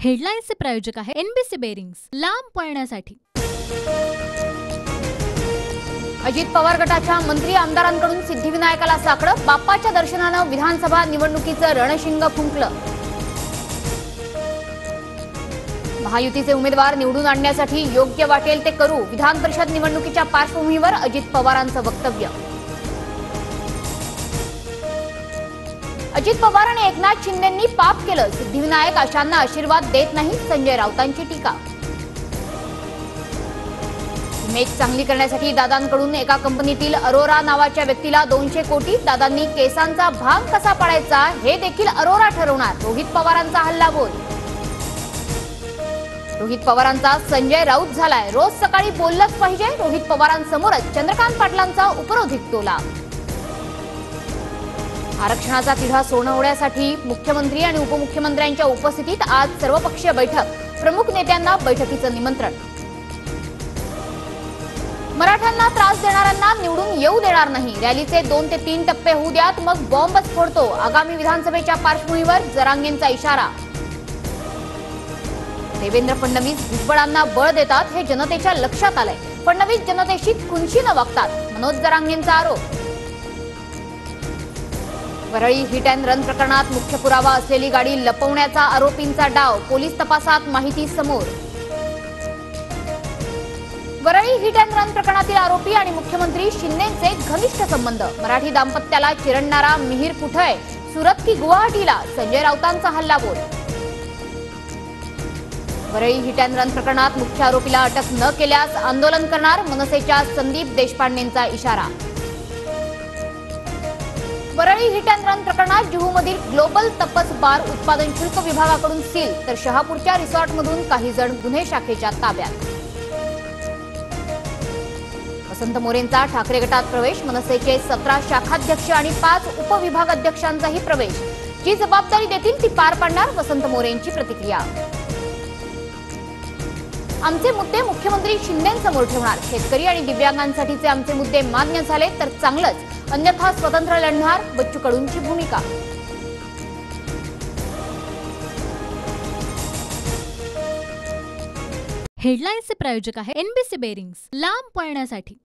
हेडलाईन्सचे प्रायोजक आहे NBC bearings, लांब पळण्यासाठी। अजित पवार गटाच्या मंत्री आमदारांकडून सिद्धिविनायकाला साकडं, बाप्पाच्या दर्शनानं विधानसभा निवडणुकीचं रणशिंग फुंकलं। महायुतीचे उमेदवार निवडून आणण्यासाठी योग्य वाटेल ते करू, विधान परिषद निवडणुकीच्या पार्श्वभूमीवर अजित पवारांचं वक्तव्य। अजित पवार आणि एकनाथ शिंदेंनी पाप केलं, सिद्धिविनायक अशांना आशीर्वाद देत नाही, संजय राऊतांची टीका। इमेज चांगली करण्यासाठी दादांकडून एका कंपनीतील अरोरा नावाच्या व्यक्तीला 200 कोटी, दादांनी केसांचा भांग कसा पाडायचा हे देखील अरोरा ठरवणार, रोहित पवारांचा हल्लाबोल। रोहित पवारांचा संजय राऊत झालाय, रोज सकाळी बोललंच पाहिजे, रोहित पवारांसमोरच चंद्रकांत पाटलांचा उपरोधिक टोला। आरक्षणाचा तिढा सोडवण्यासाठी मुख्यमंत्री आणि उपमुख्यमंत्र्यांच्या उपस्थितीत आज सर्वपक्षीय बैठक, प्रमुख नेत्यांना बैठकीचं निमंत्रण। मराठ्यांना त्रास देणाऱ्यांना निवडून येऊ देणार नाही, रॅलीचे 2 ते 3 टप्पे होऊ द्यात, मग बॉम्बच फोडतो, आगामी विधानसभेच्या पार्श्वभूमीवर जरांगेंचा इशारा। देवेंद्र फडणवीस भुजबळांना बळ देतात हे जनतेच्या लक्षात आलंय, फडणवीस जनतेशी खुनशीनं वागतात, मनोज जरांगेंचा आरोप। वरळी हिट अँड रन प्रकरणात मुख्य पुरावा असलेली गाडी लपवण्याचा आरोपींचा डाव, पोलीस तपासात माहिती समोर। वरळी हिट अँड रन प्रकरणातील आरोपी आणि मुख्यमंत्री शिंदेंचे घनिष्ठ संबंध, मराठी दाम्पत्याला चिरडणारा मिहीर कुठे, सुरत की गुवाहाटीला, संजय राऊतांचा हल्लाबोल। वरळी हिट अँड रन प्रकरणात मुख्य आरोपीला अटक न केल्यास आंदोलन करणार, मनसेच्या संदीप देशपांडेंचा इशारा। वरळी हिट अँड रन प्रकरणात जुहूमधील ग्लोबल तपस बार उत्पादन शुल्क विभागाकडून सील, तर शहापूरच्या रिसॉर्टमधून काही जण गुन्हे शाखेच्या ताब्यात। वसंत मोरेंचा ठाकरे गटात प्रवेश, मनसेचे 17 शाखाध्यक्ष आणि 5 उपविभागाध्यक्षांचाही प्रवेश, जी जबाबदारी देतील ती पार पाडणार, वसंत मोरेंची प्रतिक्रिया। आमचे मुद्दे मुख्यमंत्री शिंदेंसमोर ठेवणार, शेतकरी आणि दिव्यांगांसाठीचे आमचे मुद्दे मान्य झाले तर चांगलंच, अन्यथा स्वतंत्र लढणार, बच्चू कडूंची भूमिका। हेडलाईन्सचे प्रायोजक आहे एनबीसी बेरिंग्स, लांब पळण्यासाठी।